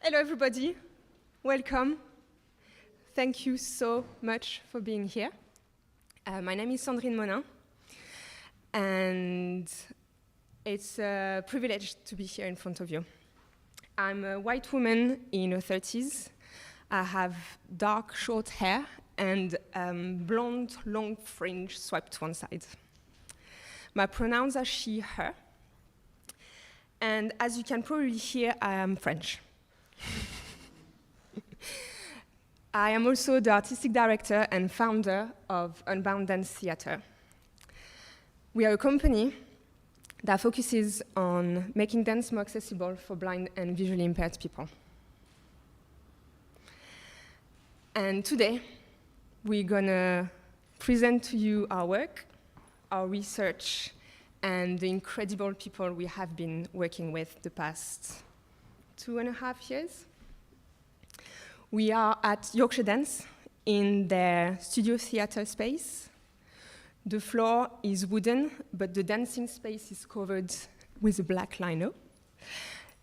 Hello, everybody. Welcome. Thank you so much for being here. My name is Sandrine Monin, and it's a privilege to be here in front of you. I'm a white woman in her 30s. I have dark, short hair and blonde, long fringe swept to one side. My pronouns are she, her. And as you can probably hear, I am French. I am also the Artistic Director and founder of Unbound Dance Theatre. We are a company that focuses on making dance more accessible for blind and visually impaired people. And today, we're gonna present to you our work, our research, and the incredible people we have been working with the past 2.5 years. We are at Yorkshire Dance in their studio theatre space. The floor is wooden, but the dancing space is covered with a black lino.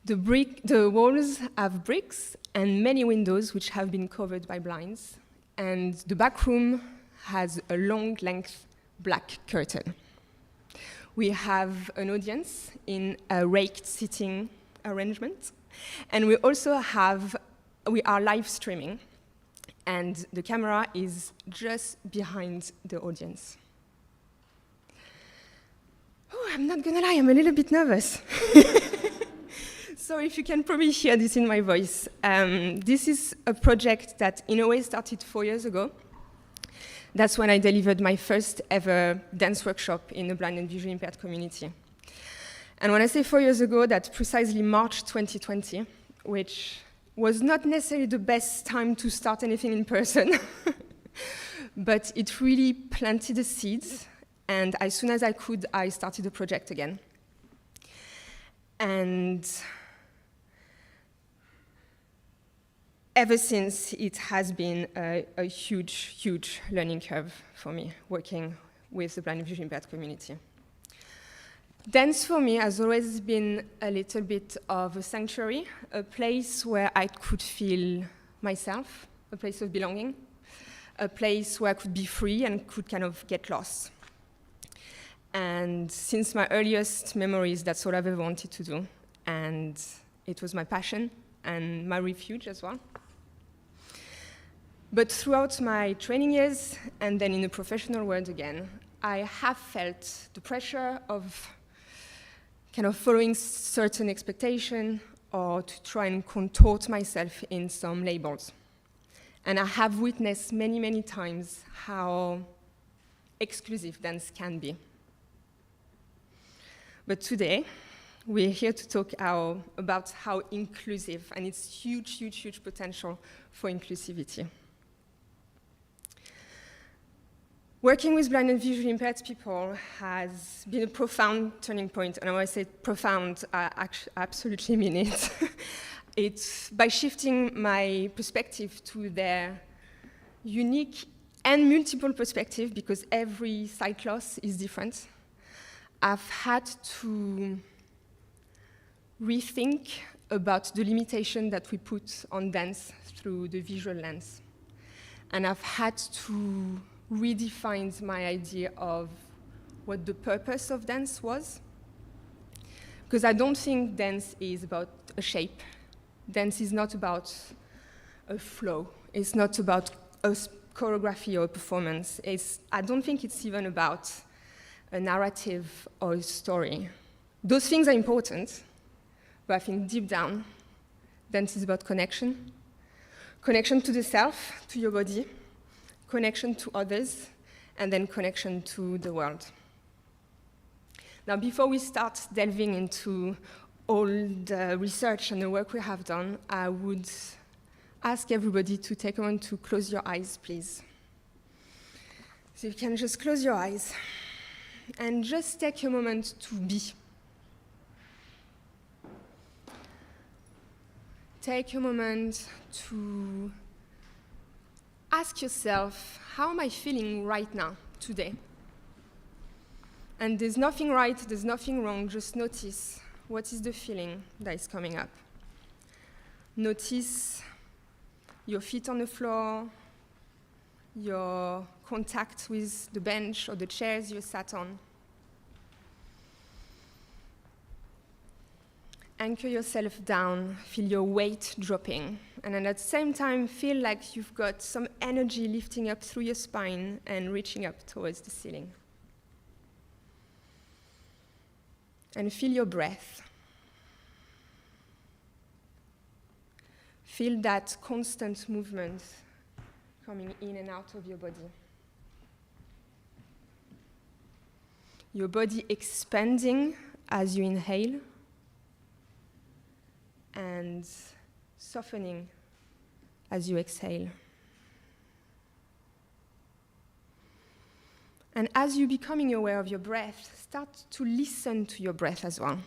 The walls have bricks and many windows which have been covered by blinds. And the back room has a long length black curtain. We have an audience in a raked seating arrangement. And we are live streaming. And the camera is just behind the audience. Oh, I'm not gonna lie, I'm a little bit nervous. So if you can probably hear this in my voice. This is a project that in a way started 4 years ago. That's when I delivered my first ever dance workshop in the blind and visually impaired community. And when I say 4 years ago, that's precisely March 2020, which was not necessarily the best time to start anything in person, but it really planted the seeds, and as soon as I could, I started the project again. And ever since, it has been a huge, huge learning curve for me, working with the blind and visually impaired community. Dance for me has always been a little bit of a sanctuary, a place where I could feel myself, a place of belonging, a place where I could be free and could kind of get lost. And since my earliest memories, that's all I've ever wanted to do. And it was my passion and my refuge as well. But throughout my training years, and then in the professional world again, I have felt the pressure of kind of following certain expectation or to try and contort myself in some labels. And I have witnessed many, many times how exclusive dance can be. But today, we're here to talk about how inclusive, and its huge, huge, huge potential for inclusivity. Working with blind and visually impaired people has been a profound turning point, and when I say profound, I absolutely mean it. It's by shifting my perspective to their unique and multiple perspective, because every sight loss is different. I've had to rethink about the limitation that we put on dance through the visual lens. And I've had to redefine my idea of what the purpose of dance was. Because I don't think dance is about a shape. Dance is not about a flow. It's not about a choreography or a performance. I don't think it's even about a narrative or a story. Those things are important, but I think deep down, dance is about connection. Connection to the self, to your body, connection to others, and then connection to the world. Now, before we start delving into all the research and the work we have done, I would ask everybody to take a moment to close your eyes, please. So you can just close your eyes and just take a moment to be. Take a moment to ask yourself, how am I feeling right now, today? And there's nothing right, there's nothing wrong, just notice what is the feeling that is coming up. Notice your feet on the floor, your contact with the bench or the chairs you sat on. Anchor yourself down, feel your weight dropping, and at the same time feel like you've got some energy lifting up through your spine and reaching up towards the ceiling. And feel your breath. Feel that constant movement coming in and out of your body. Your body expanding as you inhale and softening as you exhale. And as you're becoming aware of your breath, start to listen to your breath as well.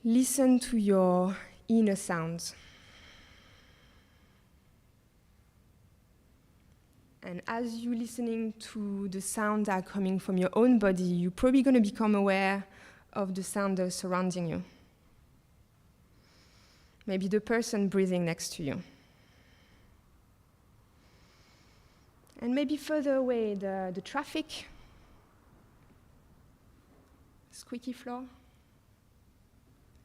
Listen to your inner sounds. And as you're listening to the sounds that are coming from your own body, you're probably going to become aware of the sound that's surrounding you. Maybe the person breathing next to you. And maybe further away, the traffic, squeaky floor,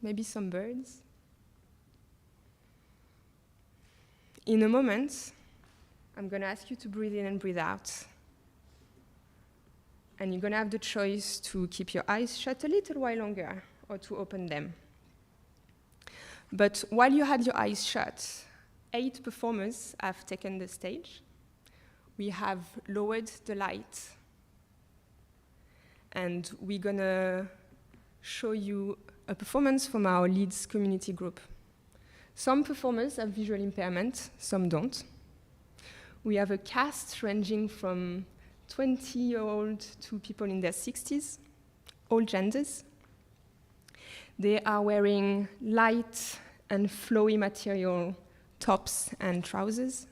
maybe some birds. In a moment, I'm going to ask you to breathe in and breathe out. And you're going to have the choice to keep your eyes shut a little while longer or to open them. But while you had your eyes shut, 8 performers have taken the stage. We have lowered the light. And we're going to show you a performance from our Leeds community group. Some performers have visual impairment, some don't. We have a cast ranging from 20-year-old to people in their 60s, all genders. They are wearing light and flowy material tops and trousers.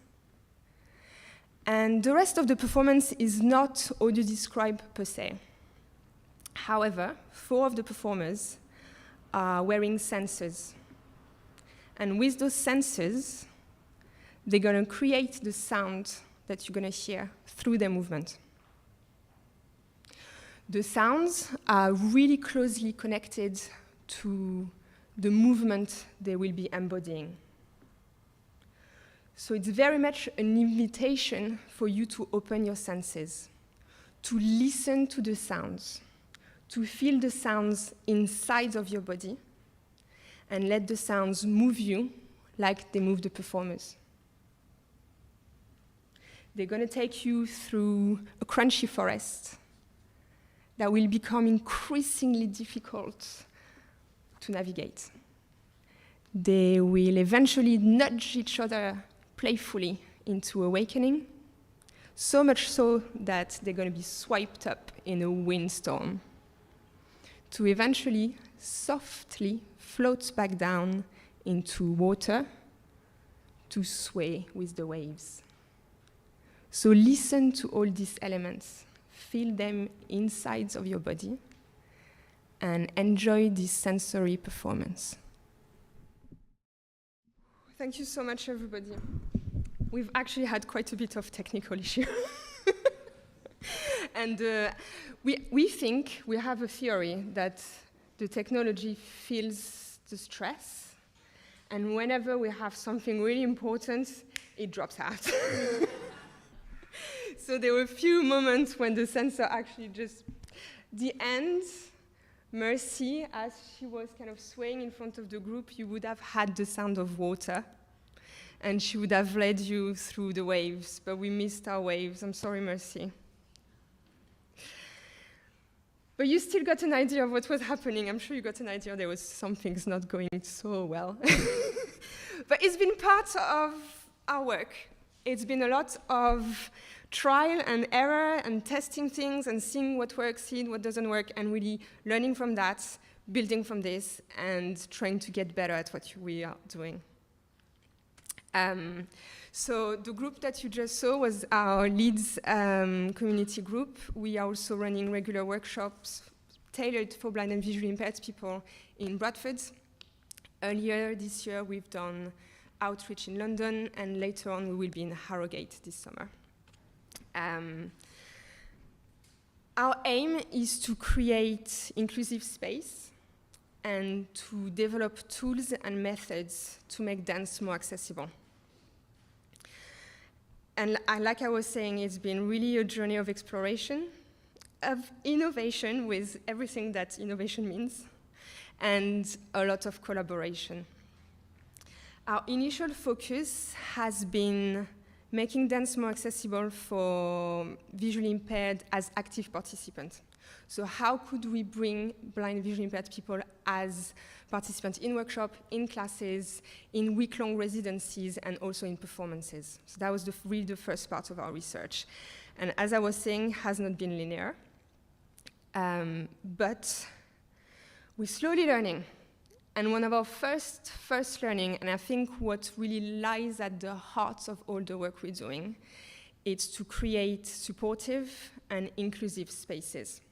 And the rest of the performance is not audio-described per se. However, 4 of the performers are wearing sensors. And with those sensors, they're going to create the sound that you're going to hear through their movement. The sounds are really closely connected to the movement they will be embodying. So it's very much an invitation for you to open your senses, to listen to the sounds, to feel the sounds inside of your body, and let the sounds move you like they move the performers. They're going to take you through a crunchy forest that will become increasingly difficult to navigate. They will eventually nudge each other playfully into awakening, so much so that they're going to be swiped up in a windstorm, to eventually softly float back down into water to sway with the waves. So listen to all these elements, feel them inside of your body, and enjoy this sensory performance. Thank you so much, everybody. We've actually had quite a bit of technical issue. And we think, we have a theory that the technology feels the stress, and whenever we have something really important, it drops out. So there were a few moments when the sensor actually just, the end, Mercy, as she was kind of swaying in front of the group, you would have had the sound of water, and she would have led you through the waves, but we missed our waves. I'm sorry, Mercy. But you still got an idea of what was happening. I'm sure you got an idea there was something's not going so well. But it's been part of our work. It's been a lot of trial and error and testing things and seeing what works, seeing what doesn't work, and really learning from that, building from this, and trying to get better at what we are doing. So the group that you just saw was our Leeds community group. We are also running regular workshops tailored for blind and visually impaired people in Bradford. Earlier this year, we've done outreach in London, and later on, we will be in Harrogate this summer. Our aim is to create inclusive space and to develop tools and methods to make dance more accessible. And like I was saying, it's been really a journey of exploration, of innovation with everything that innovation means, and a lot of collaboration. Our initial focus has been making dance more accessible for visually impaired as active participants. So how could we bring blind visually impaired people as participants in workshops, in classes, in week-long residencies, and also in performances? So that was really the first part of our research. And as I was saying, has not been linear. But we're slowly learning. And one of our first learning, and I think what really lies at the heart of all the work we're doing, is to create supportive and inclusive spaces.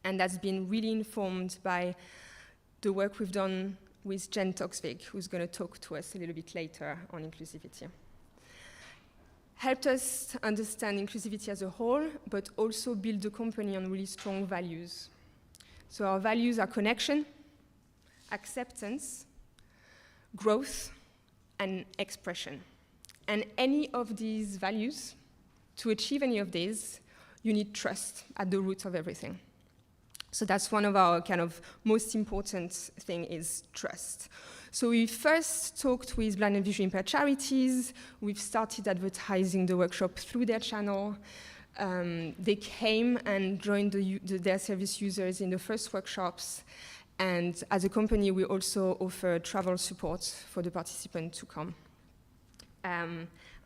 And that's been really informed by the work we've done with Jen Toksvig, who's going to talk to us a little bit later on inclusivity. Helped us understand inclusivity as a whole, but also build the company on really strong values. So our values are connection, acceptance, growth, and expression. And any of these values, to achieve any of these, you need trust at the root of everything. So that's one of our kind of most important thing is trust. So we first talked with blind and visually impaired charities. We've started advertising the workshop through their channel. They came and joined their service users in the first workshops. And as a company, we also offer travel support for the participants to come.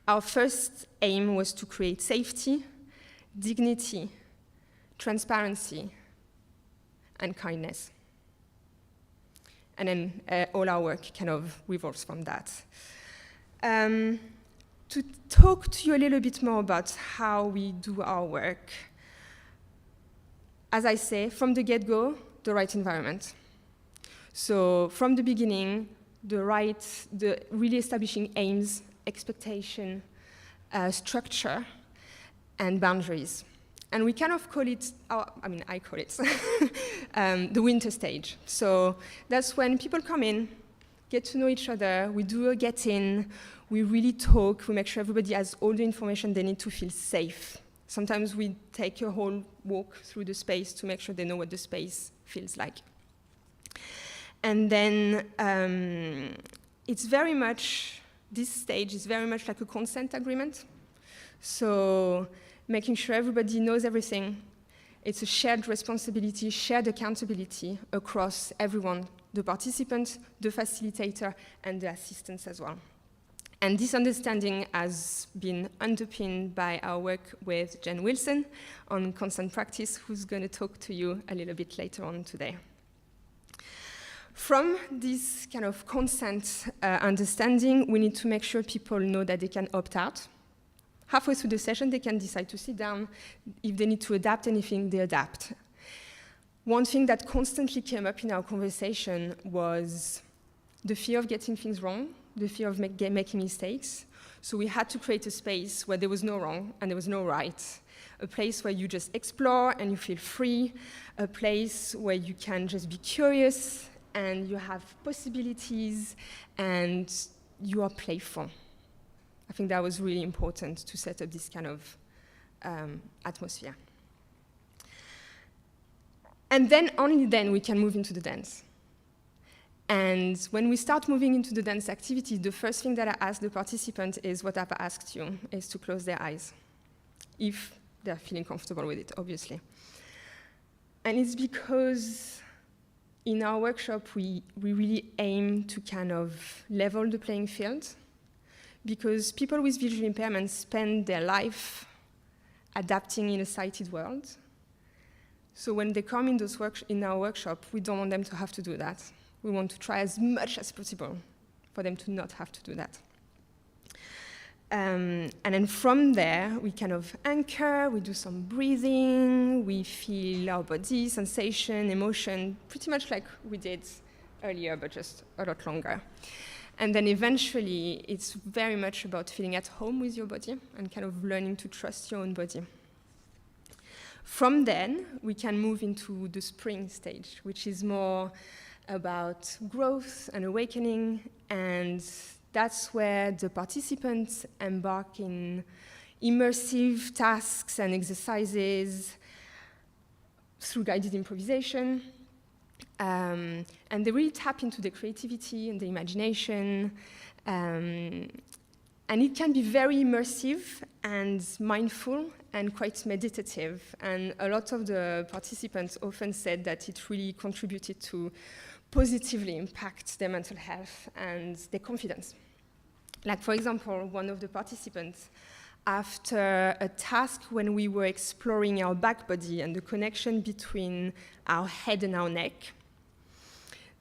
Our first aim was to create safety, dignity, transparency, and kindness. And then all our work kind of revolves from that. To talk to you a little bit more about how we do our work, as I say, from the get-go, the right environment. So from the beginning, the really establishing aims, expectation, structure, and boundaries. And we kind of call it, I call it, the winter stage. So that's when people come in, get to know each other, we do a get-in, we really talk, we make sure everybody has all the information they need to feel safe. Sometimes we take a whole walk through the space to make sure they know what the space feels like. And then it's very much, this stage is very much like a consent agreement. So making sure everybody knows everything. It's a shared responsibility, shared accountability across everyone, the participant, the facilitator, and the assistants as well. And this understanding has been underpinned by our work with Jen Wilson on consent practice, who's going to talk to you a little bit later on today. From this kind of consent understanding, we need to make sure people know that they can opt out. Halfway through the session, they can decide to sit down. If they need to adapt anything, they adapt. One thing that constantly came up in our conversation was the fear of getting things wrong, the fear of making mistakes. So we had to create a space where there was no wrong and there was no right, a place where you just explore and you feel free, a place where you can just be curious and you have possibilities and you are playful. I think that was really important to set up this kind of atmosphere. And then, only then, we can move into the dance. And when we start moving into the dance activity, the first thing that I ask the participant is what I've asked you, is to close their eyes, if they're feeling comfortable with it, obviously. And it's because in our workshop, we really aim to kind of level the playing field, because people with visual impairments spend their life adapting in a sighted world. So when they come in our workshop, we don't want them to have to do that. We want to try as much as possible for them to not have to do that. And then from there, we kind of anchor, we do some breathing, we feel our body, sensation, emotion, pretty much like we did earlier, but just a lot longer. And then eventually, it's very much about feeling at home with your body and kind of learning to trust your own body. From then, we can move into the spring stage, which is more about growth and awakening, and that's where the participants embark in immersive tasks and exercises through guided improvisation, and they really tap into the creativity and the imagination, and it can be very immersive and mindful and quite meditative. And a lot of the participants often said that it really contributed to positively impact their mental health and their confidence. Like, for example, one of the participants, after a task when we were exploring our back body and the connection between our head and our neck,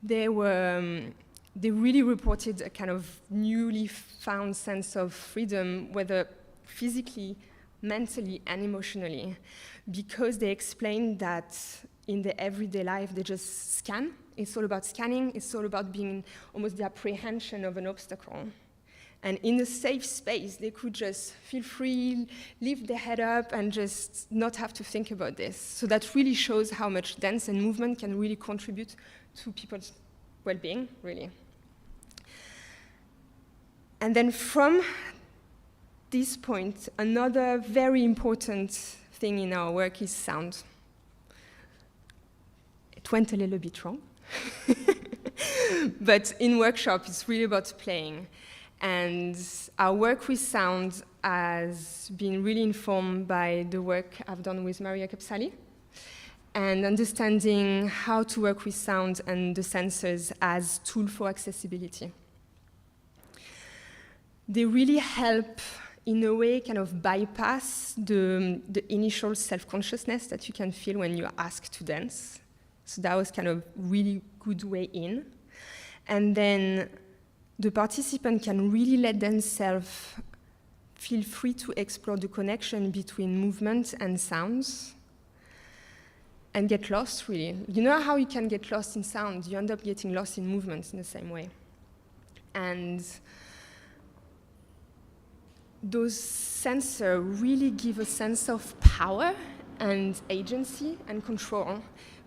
they really reported a kind of newly found sense of freedom, whether physically, mentally, and emotionally, because they explained that in their everyday life, they just scan. It's all about scanning. It's all about being almost the apprehension of an obstacle. And in a safe space, they could just feel free, lift their head up, and just not have to think about this. So that really shows how much dance and movement can really contribute to people's well-being, really. And then from this point, another very important thing in our work is sound. It went a little bit wrong. But in workshop, it's really about playing. And our work with sound has been really informed by the work I've done with Maria Capsali, and understanding how to work with sound and the sensors as tool for accessibility. They really help, in a way, kind of bypass the initial self-consciousness that you can feel when you're asked to dance. So that was kind of really good way in. And then the participant can really let themselves feel free to explore the connection between movement and sounds and get lost, really. You know how you can get lost in sound? You end up getting lost in movements in the same way. And those sensors really give a sense of power and agency and control,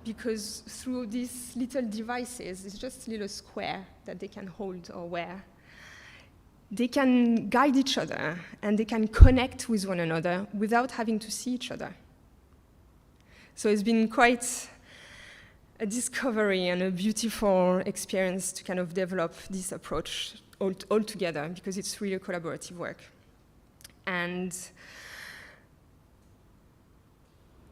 because through these little devices, it's just a little square that they can hold or wear, they can guide each other and they can connect with one another without having to see each other. So it's been quite a discovery and a beautiful experience to kind of develop this approach all together, because it's really a collaborative work. And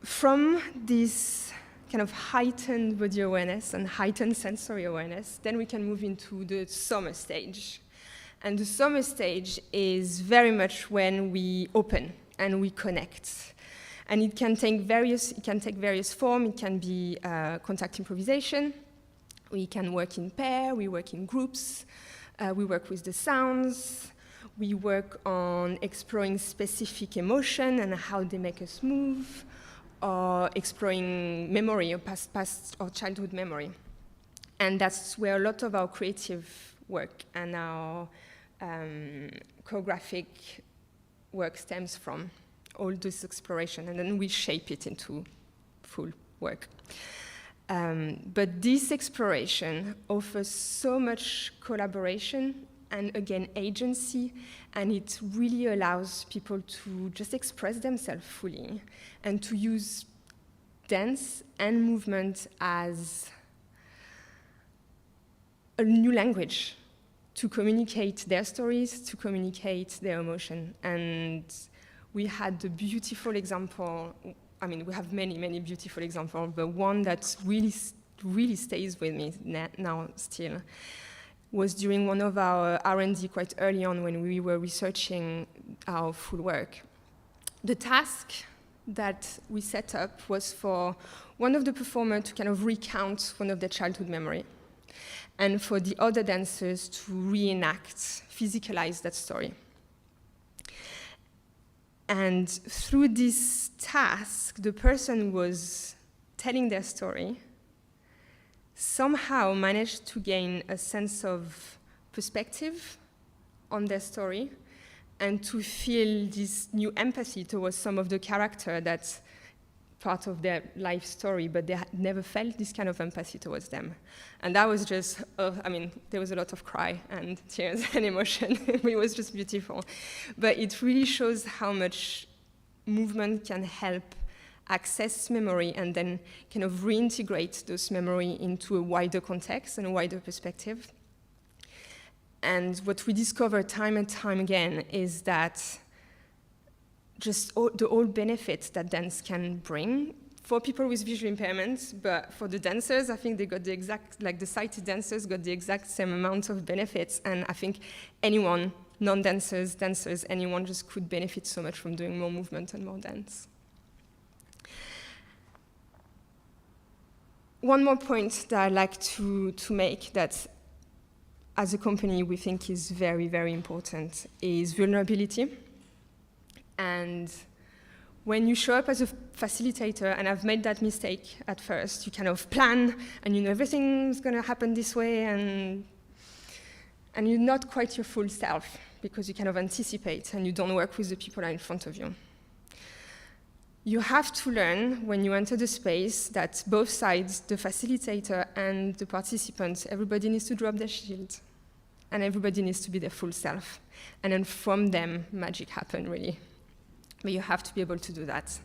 from this kind of heightened body awareness and heightened sensory awareness, then we can move into the summer stage. And the summer stage is very much when we open and we connect. And it can take various forms. It can be contact improvisation. We can work in pair, we work in groups, we work with the sounds, we work on exploring specific emotion and how they make us move, or exploring memory, or past or childhood memory. And that's where a lot of our creative work and our choreographic work stems from, all this exploration, and then we shape it into full work. But this exploration offers so much collaboration and, again, agency, and it really allows people to just express themselves fully and to use dance and movement as a new language to communicate their stories, to communicate their emotion. And we had a beautiful example. I mean, we have many, many beautiful examples, but one that really stays with me now still was during one of our R&D quite early on when we were researching our full work. The task that we set up was for one of the performers to kind of recount one of their childhood memory, and for the other dancers to reenact, physicalize that story. And through this task, the person was telling their story, somehow managed to gain a sense of perspective on their story and to feel this new empathy towards some of the character that's part of their life story, but they had never felt this kind of empathy towards them. And that was just, there was a lot of cry and tears and emotion. It was just beautiful. But it really shows how much movement can help access memory and then kind of reintegrate those memory into a wider context and a wider perspective. And what we discover time and time again is that just the old benefits that dance can bring for people with visual impairments, but for the dancers, I think they got the exact, like the sighted dancers got the exact same amount of benefits, and I think anyone, non-dancers, dancers, anyone just could benefit so much from doing more movement and more dance. One more point that I'd like to make that as a company we think is very, very important is vulnerability. And when you show up as a facilitator, and I've made that mistake at first, you kind of plan and you know everything's going to happen this way, and you're not quite your full self because you kind of anticipate and you don't work with the people that are in front of you. You have to learn when you enter the space that both sides, the facilitator and the participants, everybody needs to drop their shield and everybody needs to be their full self. And then from them, magic happens, really. But you have to be able to do that.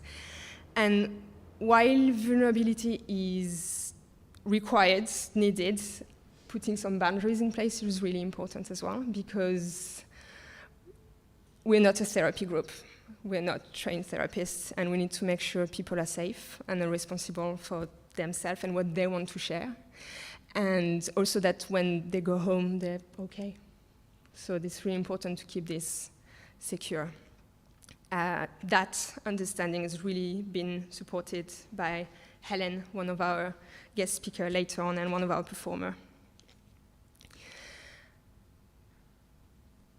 And while vulnerability is required, needed, putting some boundaries in place is really important as well, because we're not a therapy group. We're not trained therapists, and we need to make sure people are safe and are responsible for themselves and what they want to share. And also that when they go home, they're okay. So it's really important to keep this secure. That understanding has really been supported by Helen, one of our guest speakers later on, and one of our performers.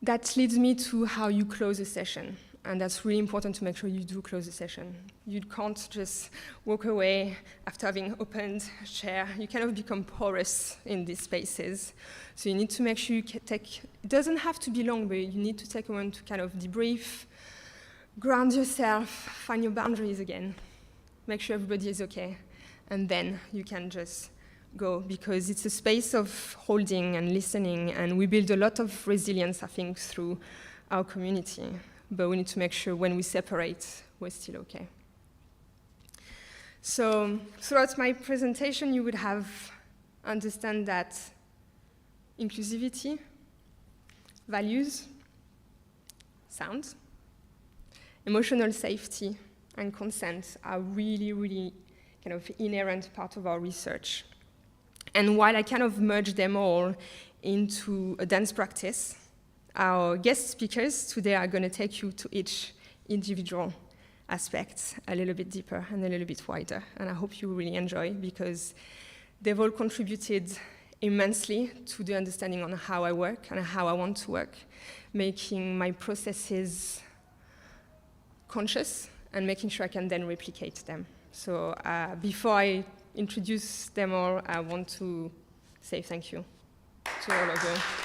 That leads me to how you close a session. And that's really important to make sure you do close a session. You can't just walk away after having opened a chair. You kind of become porous in these spaces. So you need to make sure you take, it doesn't have to be long, but you need to take a moment to kind of debrief, ground yourself, find your boundaries again, make sure everybody is okay, and then you can just go, because it's a space of holding and listening, and we build a lot of resilience, I think, through our community, but we need to make sure when we separate, we're still okay. So throughout my presentation, you would have understand that inclusivity, values, sound, emotional safety and consent are really, really kind of inherent part of our research. And while I kind of merge them all into a dance practice, our guest speakers today are going to take you to each individual aspect a little bit deeper and a little bit wider. And I hope you really enjoy, because they've all contributed immensely to the understanding on how I work and how I want to work, making my processes conscious and making sure I can then replicate them. So before I introduce them all, I want to say thank you to all of you.